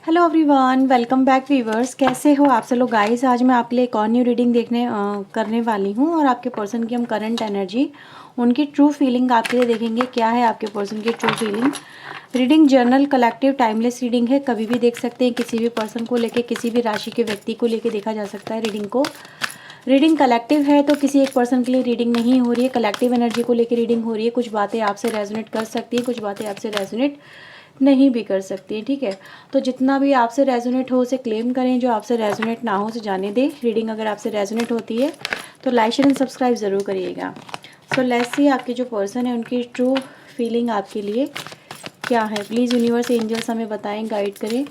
Hello everyone, welcome back viewers. कैसे हो आप सब लोग गाइस। आज मैं आपके लिए एक और न्यू रीडिंग करने वाली हूँ और आपके पर्सन की हम करंट एनर्जी, उनकी ट्रू फीलिंग आपके लिए देखेंगे। क्या है आपके पर्सन की true feeling. Reading journal collective timeless reading है, कभी भी देख सकते हैं। किसी भी पर्सन को लेके, किसी भी राशि के व्यक्ति को लेके देखा जा सकता है रीडिंग को। रीडिंग कलेक्टिव है तो किसी एक पर्सन के लिए रीडिंग नहीं हो रही है, कलेक्टिव एनर्जी को लेकर रीडिंग हो रही है। कुछ बातें आपसे रेजोनेट कर सकती हैं, कुछ बातें आपसे रेजोनेट नहीं भी कर सकती हैं, ठीक है। तो जितना भी आपसे रेजोनेट हो उसे क्लेम करें, जो आपसे रेजोनेट ना हो उसे जाने दें। रीडिंग अगर आपसे रेजोनेट होती है तो लाइक शेयर एंड सब्सक्राइब ज़रूर करिएगा। सो लेट्स सी आपके जो पर्सन है उनकी ट्रू फीलिंग आपके लिए क्या है। प्लीज़ यूनिवर्स एंजल्स हमें बताएं, गाइड करें।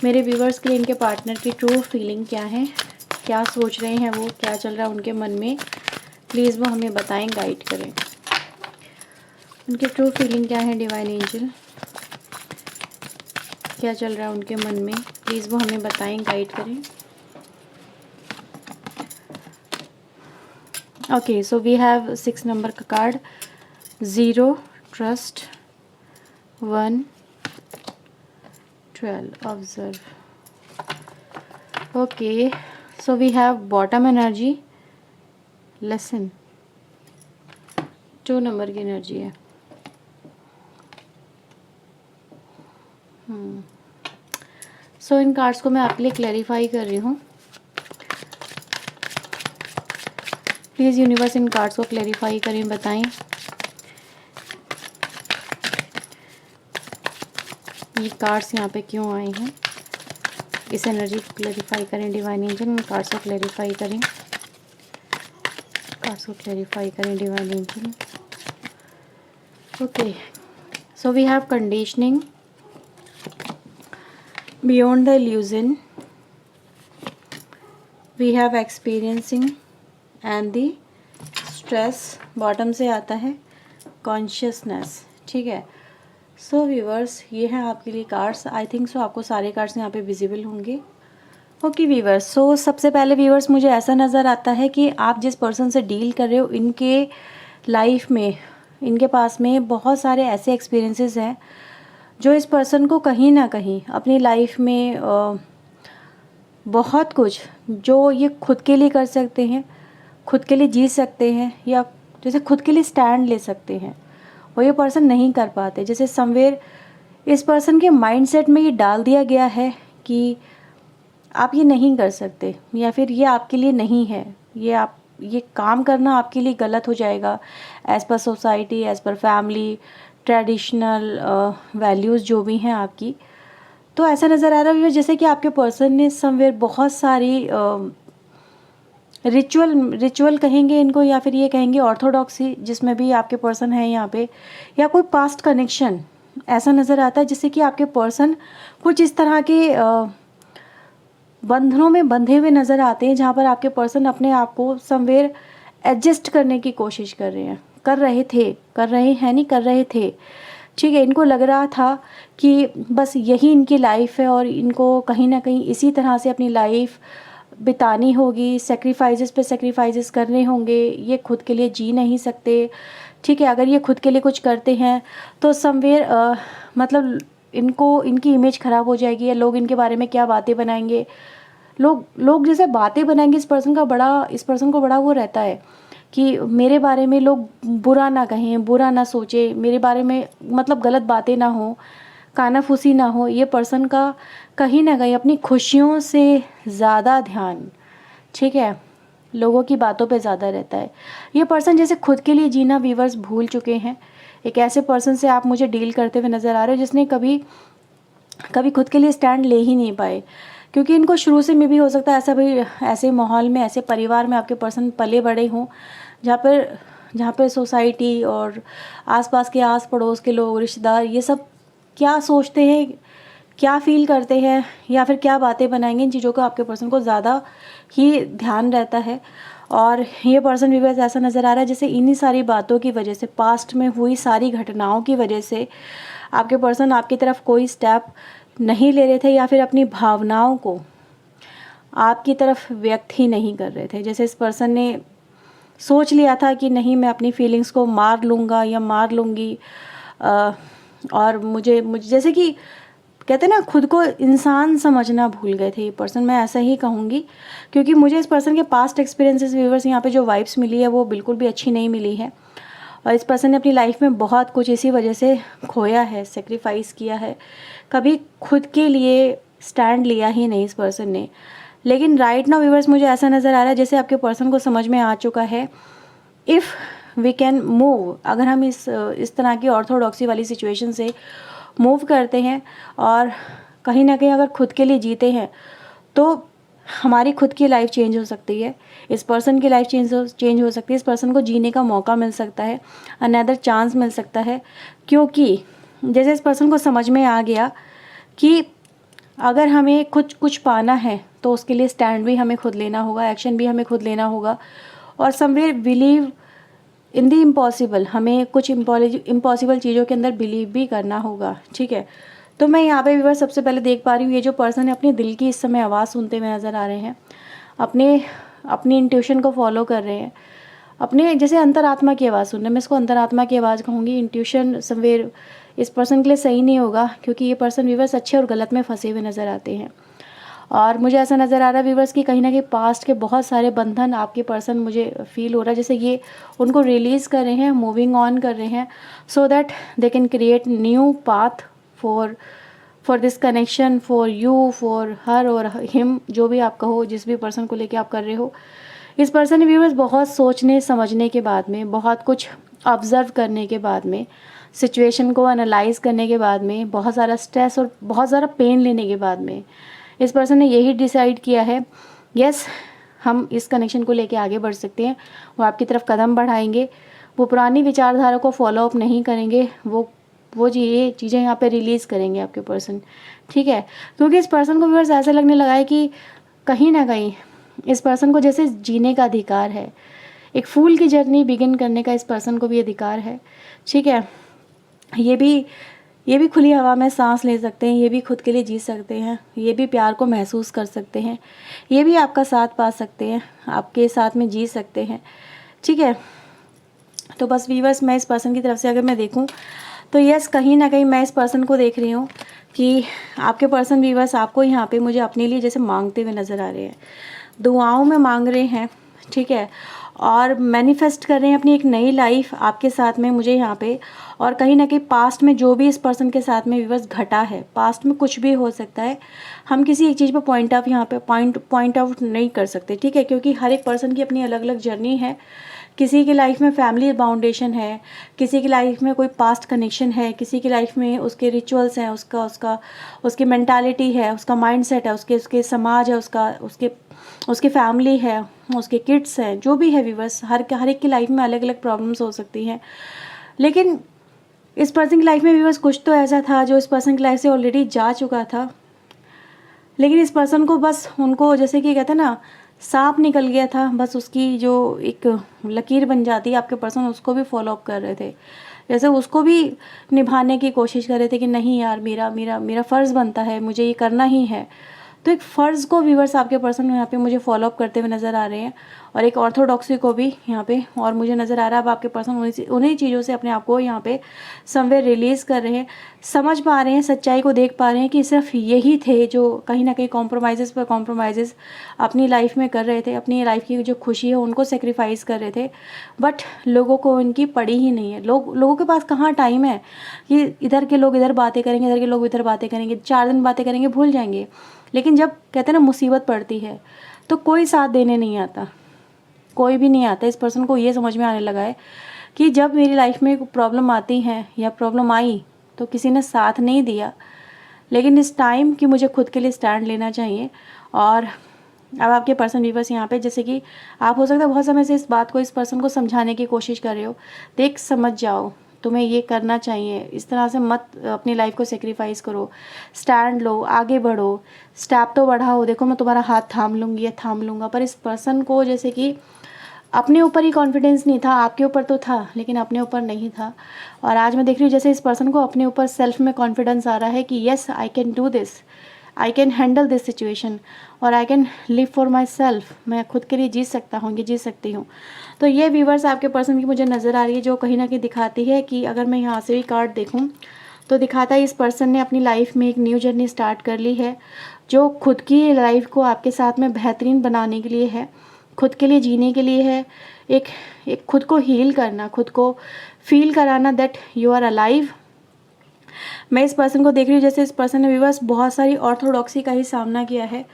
मेरे व्यूवर्स के लिए इनके पार्टनर की ट्रू फीलिंग क्या है, क्या सोच रहे हैं वो, क्या चल रहा है उनके मन में, प्लीज़ वो हमें बताएं, गाइड करें। उनकी ट्रू फीलिंग क्या है डिवाइन एंजल, क्या चल रहा है उनके मन में, प्लीज़ वो हमें बताएं, गाइड करें। Okay, so we have 6 number का card. 0 trust, 1 12 observe. Okay, so we have bottom energy, lesson. 2 number की एनर्जी है। सो इन कार्ड्स को मैं आपके लिए क्लैरिफाई कर रही हूँ। प्लीज़ यूनिवर्स इन कार्ड्स को क्लैरिफाई करें, बताएं ये कार्ड्स यहाँ पे क्यों आए हैं। इस एनर्जी को क्लैरिफाई करें डिवाइन एंजल, इन कार्ड्स को क्लैरिफाई करें, कार्ड्स को क्लैरिफाई करें divine angel. Okay, so we have conditioning, beyond the illusion, we have experiencing and the stress. Bottom से आता है कॉन्शियसनेस, ठीक है। सो व्यूवर्स, ये हैं आपके लिए कार्ड्स। आई थिंक सो आपको सारे कार्ड्स यहाँ पे विजिबल होंगे। ओके व्यूवर्स, सो सबसे पहले व्यूवर्स मुझे ऐसा नज़र आता है कि आप जिस पर्सन से डील कर रहे हो इनके लाइफ में, इनके पास में बहुत सारे ऐसे एक्सपीरियंसेस हैं जो इस पर्सन को कहीं ना कहीं अपनी लाइफ में बहुत कुछ जो ये खुद के लिए कर सकते हैं, खुद के लिए जी सकते हैं, या जैसे खुद के लिए स्टैंड ले सकते हैं, वो ये पर्सन नहीं कर पाते। जैसे समवेयर इस पर्सन के माइंडसेट में ये डाल दिया गया है कि आप ये नहीं कर सकते, या फिर ये आपके लिए नहीं है, ये काम करना आपके लिए गलत हो जाएगा as per society, as per family, traditional values जो भी हैं आपकी। तो ऐसा नज़र आ रहा है जैसे कि आपके पर्सन ने समवेयर बहुत सारी रिचुअल कहेंगे इनको, या फिर ये कहेंगे ऑर्थोडॉक्सी, जिसमें भी आपके पर्सन है यहाँ पे, या कोई पास्ट कनेक्शन ऐसा नज़र आता है जिससे कि आपके पर्सन कुछ इस तरह के बंधनों में बंधे हुए नज़र आते हैं, जहाँ पर आपके पर्सन अपने आप को समवेयर एडजस्ट करने की कोशिश कर रहे हैं, कर रहे थे, ठीक है। इनको लग रहा था कि बस यही इनकी लाइफ है और इनको कहीं ना कहीं इसी तरह से अपनी लाइफ बितानी होगी, सेक्रीफाइसेस पे सेक्रीफाइसेस करने होंगे, ये खुद के लिए जी नहीं सकते, ठीक है। अगर ये खुद के लिए कुछ करते हैं तो समवेयर मतलब इनको, इनकी इमेज ख़राब हो जाएगी, या लोग इनके बारे में क्या बातें बनाएंगे। लोग जैसे बातें बनाएंगे, इस पर्सन को बड़ा वो रहता है कि मेरे बारे में लोग बुरा ना कहें, बुरा ना सोचे, मेरे बारे में मतलब गलत बातें ना हो, कानाफूसी ना हो। ये पर्सन का कहीं ना कहीं अपनी खुशियों से ज़्यादा ध्यान, ठीक है, लोगों की बातों पे ज़्यादा रहता है। ये पर्सन जैसे खुद के लिए जीना व्यूवर्स भूल चुके हैं। एक ऐसे पर्सन से आप मुझे डील करते हुए नज़र आ रहे हो जिसने कभी कभी खुद के लिए स्टैंड ले ही नहीं पाए, क्योंकि इनको शुरू से में भी हो सकता है ऐसा भी, ऐसे माहौल में, ऐसे परिवार में आपके पर्सन पले बड़े हों जहाँ पर सोसाइटी और आसपास के आस पड़ोस के लोग, रिश्तेदार, ये सब क्या सोचते हैं, क्या फील करते हैं, या फिर क्या बातें बनाएंगे, इन चीज़ों का आपके पर्सन को ज़्यादा ही ध्यान रहता है। और ये पर्सन भी बस ऐसा नज़र आ रहा है जैसे इन्हीं सारी बातों की वजह से, पास्ट में हुई सारी घटनाओं की वजह से आपके पर्सन आपकी तरफ कोई स्टेप नहीं ले रहे थे, या फिर अपनी भावनाओं को आपकी तरफ व्यक्त ही नहीं कर रहे थे। जैसे इस पर्सन ने सोच लिया था कि नहीं, मैं अपनी फीलिंग्स को मार लूँगा या मार लूँगी, और मुझे जैसे कि कहते हैं ना खुद को इंसान समझना भूल गए थे ये पर्सन, मैं ऐसा ही कहूँगी, क्योंकि मुझे इस पर्सन के पास्ट एक्सपीरियंसेस व्यूवर्स यहाँ पे जो वाइब्स मिली है वो बिल्कुल भी अच्छी नहीं मिली है। और इस पर्सन ने अपनी लाइफ में बहुत कुछ इसी वजह से खोया है, सेक्रीफाइस किया है, कभी खुद के लिए स्टैंड लिया ही नहीं इस पर्सन ने। लेकिन राइट नाउ व्यूवर्स मुझे ऐसा नज़र आ रहा है जैसे आपके पर्सन को समझ में आ चुका है, इफ़ वी कैन मूव, अगर हम इस तरह की ऑर्थोडॉक्सी वाली सिचुएशन से मूव करते हैं और कहीं ना कहीं अगर खुद के लिए जीते हैं तो हमारी खुद की लाइफ चेंज हो सकती है, इस पर्सन की लाइफ चेंज हो सकती है, इस पर्सन को जीने का मौका मिल सकता है, अनदर चांस मिल सकता है। क्योंकि जैसे इस पर्सन को समझ में आ गया कि अगर हमें कुछ पाना है तो उसके लिए स्टैंड भी हमें खुद लेना होगा, एक्शन भी हमें खुद लेना होगा, और somewhere believe in the impossible, हमें कुछ इम्पॉसिबल चीज़ों के अंदर बिलीव भी करना होगा। ठीक है, तो मैं यहाँ पे व्यूअर्स सबसे पहले देख पा रही हूँ ये जो पर्सन है अपने दिल की इस समय आवाज़ सुनते हुए नज़र आ रहे हैं, अपनी इंट्यूशन को फॉलो कर रहे हैं, अपने जैसे अंतरात्मा की आवाज़ सुन रहे हैं। मैं इसको अंतरात्मा की आवाज़ कहूँगी। इंट्यूशन समवेयर इस पर्सन के लिए सही नहीं होगा, क्योंकि ये पर्सन व्यूअर्स अच्छे और गलत में फंसे हुए नज़र आते हैं। और मुझे ऐसा नज़र आ रहा है व्यूवर्स कि कहीं ना कहीं पास्ट के बहुत सारे बंधन आपके पर्सन, मुझे फील हो रहा है जैसे ये उनको रिलीज़ कर रहे हैं, मूविंग ऑन कर रहे हैं, so that they can create new path for this connection, for you, for her और हिम, जो भी आप कहो, जिस भी पर्सन को लेके आप कर रहे हो। इस पर्सन ने व्यूवर्स बहुत सोचने समझने के बाद में, बहुत कुछ ऑब्ज़र्व करने के बाद में, सिचुएशन को एनालाइज करने के बाद में, बहुत सारा स्ट्रेस और बहुत सारा पेन लेने के बाद में इस पर्सन ने यही डिसाइड किया है, यस हम इस कनेक्शन को लेके आगे बढ़ सकते हैं। वो आपकी तरफ कदम बढ़ाएंगे, वो पुरानी विचारधारा को फॉलो अप नहीं करेंगे, वो ये चीज़ें यहाँ पे रिलीज़ करेंगे आपके पर्सन। ठीक है, क्योंकि इस पर्सन को व्यूअर्स ऐसा लगने लगा है कि कहीं ना कहीं इस पर्सन को जैसे जीने का अधिकार है, एक फूल की जर्नी बिगिन करने का इस पर्सन को भी अधिकार है। ठीक है, ये भी खुली हवा में सांस ले सकते हैं, ये भी खुद के लिए जी सकते हैं, ये भी प्यार को महसूस कर सकते हैं, ये भी आपका साथ पा सकते हैं, आपके साथ में जी सकते हैं। ठीक है, तो बस व्यूअर्स मैं इस पर्सन की तरफ से अगर मैं देखूं तो यस, कहीं ना कहीं मैं इस पर्सन को देख रही हूँ कि आपके पर्सन व्यूअर्स आपको यहाँ पे मुझे अपने लिए जैसे मांगते हुए नज़र आ रहे हैं, दुआओं में मांग रहे हैं। ठीक है, और मैनिफेस्ट कर रहे हैं अपनी एक नई लाइफ आपके साथ में मुझे यहाँ पे। और कहीं ना कहीं पास्ट में जो भी इस पर्सन के साथ में व्यूअर्स घटा है, पास्ट में कुछ भी हो सकता है, हम किसी एक चीज़ पर पॉइंट आउट नहीं कर सकते। ठीक है, क्योंकि हर एक पर्सन की अपनी अलग अलग जर्नी है। किसी की लाइफ में फैमिली बाउंडेशन है, किसी की लाइफ में कोई पास्ट कनेक्शन है, किसी की लाइफ में उसके रिचुअल्स हैं, उसकी मेंटालिटी है, उसका माइंडसेट है, उसके समाज है, उसकी फैमिली है, उसके किड्स हैं, जो भी है व्यूअर्स, हर एक की लाइफ में अलग अलग प्रॉब्लम्स हो सकती हैं। लेकिन इस पर्सन की लाइफ में व्यूअर्स कुछ तो ऐसा था जो इस पर्सन की लाइफ से ऑलरेडी जा चुका था, लेकिन इस पर्सन को बस उनको जैसे कि कहते हैं ना सांप निकल गया था, बस उसकी जो एक लकीर बन जाती है, आपके पर्सन उसको भी फॉलो अप कर रहे थे, जैसे उसको भी निभाने की कोशिश कर रहे थे कि नहीं यार मेरा फ़र्ज़ बनता है, मुझे ये करना ही है। तो एक फ़र्ज़ को व्यूअर्स आपके पर्सन यहाँ पे मुझे फॉलो अप करते हुए नज़र आ रहे हैं, और एक ऑर्थोडॉक्सी को भी यहाँ पे, और मुझे नज़र आ रहा है अब आपके पर्सन उन्हीं चीज़ों से अपने आप को यहाँ पे समवेयर रिलीज़ कर रहे हैं, समझ पा रहे हैं, सच्चाई को देख पा रहे हैं कि सिर्फ यही थे जो कहीं ना कहीं कॉम्प्रोमाइज़ अपनी लाइफ में कर रहे थे, अपनी लाइफ की जो खुशी है उनको सेक्रीफाइस कर रहे थे, बट लोगों को उनकी पड़ी ही नहीं है। लोगों के पास कहाँ टाइम है कि इधर के लोग इधर बातें करेंगे, इधर के लोग इधर बातें करेंगे, 4 दिन बातें करेंगे, भूल जाएंगे। लेकिन जब कहते हैं ना मुसीबत पड़ती है तो कोई साथ देने नहीं आता, कोई भी नहीं आता। इस पर्सन को ये समझ में आने लगा है कि जब मेरी लाइफ में प्रॉब्लम आती है या प्रॉब्लम आई तो किसी ने साथ नहीं दिया, लेकिन इस टाइम कि मुझे खुद के लिए स्टैंड लेना चाहिए। और अब आपके पर्सन व्यूअर्स यहाँ पे जैसे कि आप हो सकता है बहुत समय से इस बात को इस पर्सन को समझाने की कोशिश कर रहे हो, देख समझ जाओ, तुम्हें ये करना चाहिए, इस तरह से मत अपनी लाइफ को सेक्रीफाइस करो, स्टैंड लो, आगे बढ़ो, स्टेप तो बढ़ाओ, देखो मैं तुम्हारा हाथ थाम लूँगी या थाम लूँगा। पर इस पर्सन को जैसे कि अपने ऊपर ही कॉन्फिडेंस नहीं था, आपके ऊपर तो था लेकिन अपने ऊपर नहीं था। और आज मैं देख रही हूँ जैसे इस पर्सन को अपने ऊपर सेल्फ में कॉन्फिडेंस आ रहा है कि yes I can do this, I can handle this situation, और I can live for myself, मैं खुद के लिए जी सकता हूँ, ये जी सकती हूँ। तो ये व्यूवर्स आपके पर्सन की मुझे नज़र आ रही है जो कहीं ना कहीं दिखाती है कि अगर मैं यहाँ से भी कार्ड देखूँ तो दिखाता है इस पर्सन ने अपनी लाइफ में एक न्यू जर्नी स्टार्ट कर ली है, जो खुद की लाइफ को आपके साथ में बेहतरीन बनाने के लिए है, खुद के लिए जीने के लिए है, एक खुद को हील करना, खुद को फील कराना दैट यू आर अलाइव। मैं इस पर्सन को देख रही हूँ जैसे इस पर्सन ने व्यूअर्स बहुत सारी ऑर्थोडॉक्सी का ही सामना किया है,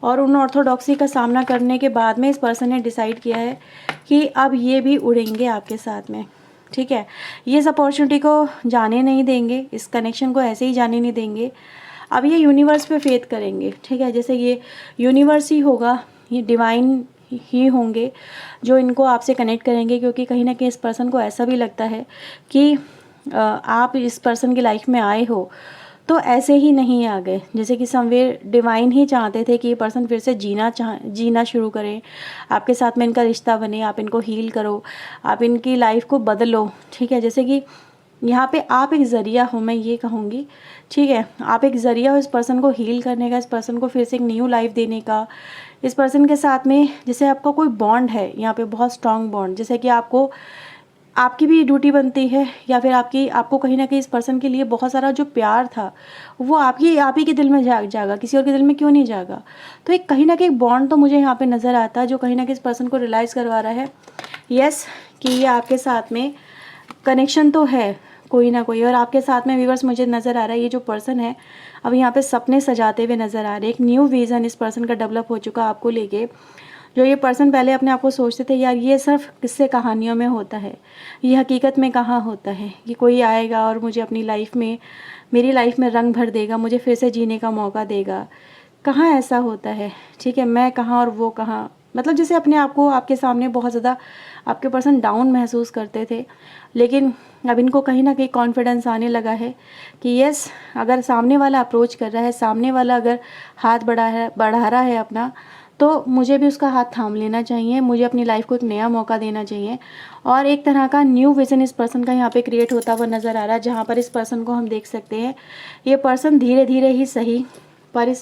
और उन ऑर्थोडॉक्सी का सामना करने के बाद में इस पर्सन ने डिसाइड किया है कि अब ये भी उड़ेंगे आपके साथ में, ठीक है। ये इस अपॉर्चुनिटी को जाने नहीं देंगे, इस कनेक्शन को ऐसे ही जाने नहीं देंगे। अब ये यूनिवर्स पे फेथ करेंगे, ठीक है। जैसे ये यूनिवर्स ही होगा, ये डिवाइन ही होंगे जो इनको आपसे कनेक्ट करेंगे, क्योंकि कहीं ना कहीं इस पर्सन को ऐसा भी लगता है कि आप इस पर्सन की लाइफ में आए हो तो ऐसे ही नहीं आ गए, जैसे कि समवेयर डिवाइन ही चाहते थे कि ये पर्सन फिर से जीना शुरू करें, आपके साथ में इनका रिश्ता बने, आप इनको हील करो, आप इनकी लाइफ को बदलो, ठीक है। जैसे कि यहाँ पे आप एक ज़रिया हो, मैं ये कहूँगी, ठीक है। आप एक ज़रिया हो इस पर्सन को हील करने का, इस पर्सन को फिर से एक न्यू लाइफ देने का। इस पर्सन के साथ में जैसे आपका कोई बॉन्ड है यहाँ पे, बहुत स्ट्रॉन्ग बॉन्ड, जैसे कि आपकी भी ड्यूटी बनती है, या फिर आपको कहीं ना कहीं इस पर्सन के लिए बहुत सारा जो प्यार था वो आप ही के दिल में जागा, किसी और के दिल में क्यों नहीं जागा। तो एक कहीं ना कहीं बॉन्ड तो मुझे यहाँ पे नज़र आता है, जो कहीं ना कहीं इस पर्सन को रियलाइज़ करवा रहा है यस कि ये आपके साथ में कनेक्शन तो है कोई ना कोई। और आपके साथ में व्यूअर्स मुझे नज़र आ रहा है ये जो पर्सन है अब यहाँ पे सपने सजाते हुए नज़र आ रहे हैं। एक न्यू विज़न इस पर्सन का डेवलप हो चुका आपको लेके। जो ये पर्सन पहले अपने आप को सोचते थे यार ये सिर्फ किस्से कहानियों में होता है, ये हकीकत में कहाँ होता है कि कोई आएगा और मुझे अपनी लाइफ में, मेरी लाइफ में रंग भर देगा, मुझे फिर से जीने का मौका देगा। कहाँ ऐसा होता है, ठीक है। मैं कहाँ और वो कहाँ, मतलब जैसे अपने आप को आपके सामने बहुत ज़्यादा आपके पर्सन डाउन महसूस करते थे, लेकिन अब इनको कहीं ना कहीं कॉन्फिडेंस आने लगा है कि यस अगर सामने वाला अप्रोच कर रहा है, सामने वाला अगर हाथ बढ़ा रहा है अपना, तो मुझे भी उसका हाथ थाम लेना चाहिए, मुझे अपनी लाइफ को एक नया मौका देना चाहिए। और एक तरह का न्यू विज़न इस पर्सन का यहाँ पे क्रिएट होता हुआ नज़र आ रहा है, जहाँ पर इस पर्सन को हम देख सकते हैं ये पर्सन धीरे धीरे ही सही पर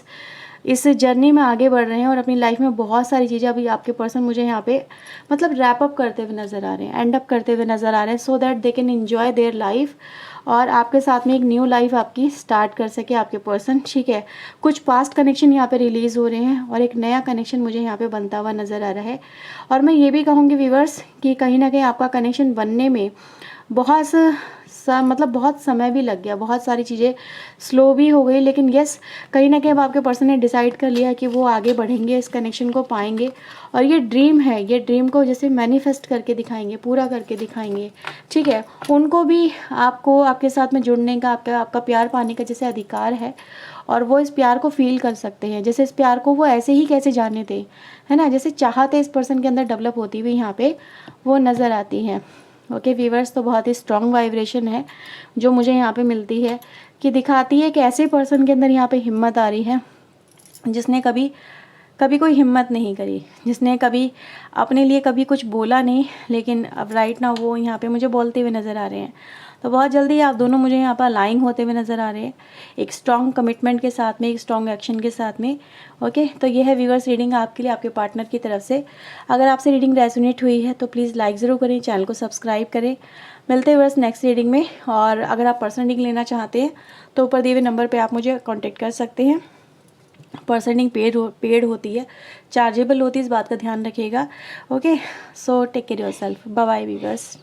इस जर्नी में आगे बढ़ रहे हैं, और अपनी लाइफ में बहुत सारी चीज़ें अभी आपके पर्सन मुझे यहाँ पे मतलब रैप अप करते हुए नज़र आ रहे हैं, एंड अप करते हुए नज़र आ रहे हैं, so that they can enjoy their life, और आपके साथ में एक न्यू लाइफ आपकी स्टार्ट कर सके आपके पर्सन, ठीक है। कुछ पास्ट कनेक्शन यहाँ पे रिलीज़ हो रहे हैं और एक नया कनेक्शन मुझे यहाँ पे बनता हुआ नज़र आ रहा है। और मैं ये भी कहूँगी व्यूअर्स कि कहीं ना कहीं आपका कनेक्शन बनने में बहुत समय भी लग गया, बहुत सारी चीज़ें स्लो भी हो गई, लेकिन यस कहीं ना कहीं अब आपके पर्सन ने डिसाइड कर लिया कि वो आगे बढ़ेंगे, इस कनेक्शन को पाएंगे, और ये ड्रीम है, ये ड्रीम को जैसे मैनिफेस्ट करके दिखाएंगे, पूरा करके दिखाएंगे, ठीक है। उनको भी आपको आपके साथ में जुड़ने का, आपका प्यार पाने का जैसे अधिकार है, और वो इस प्यार को फील कर सकते हैं, जैसे इस प्यार को वो ऐसे ही कैसे जाने थे, है ना, जैसे चाहते इस पर्सन के अंदर डेवलप होती हुई यहाँ पे वो नज़र आती हैं। ओके व्यूअर्स, तो बहुत ही स्ट्रॉन्ग वाइब्रेशन है जो मुझे यहाँ पे मिलती है, कि दिखाती है कि ऐसे पर्सन के अंदर यहाँ पे हिम्मत आ रही है जिसने कभी कोई हिम्मत नहीं करी, जिसने कभी अपने लिए कभी कुछ बोला नहीं, लेकिन अब राइट नाउ वो यहाँ पे मुझे बोलते हुए नज़र आ रहे हैं। तो बहुत जल्दी आप दोनों मुझे यहाँ पर अलाइन होते हुए नज़र आ रहे हैं, एक स्ट्रॉन्ग कमिटमेंट के साथ में, एक स्ट्रॉन्ग एक्शन के साथ में। ओके, तो ये है व्यूअर्स रीडिंग आपके लिए आपके पार्टनर की तरफ से। अगर आपसे रीडिंग रेजोनेट हुई है तो प्लीज़ लाइक ज़रूर करें, चैनल को सब्सक्राइब करें। मिलते हैं व्यूअर्स नेक्स्ट रीडिंग में। और अगर आप पर्सनल रीडिंग लेना चाहते हैं तो ऊपर दिए हुए नंबर पर आप मुझे कॉन्टेक्ट कर सकते हैं। पर्सनल रीडिंग पेड होती है, चार्जेबल होती है, इस बात का ध्यान रखिएगा। Okay, so take care yourself, bye bye viewers.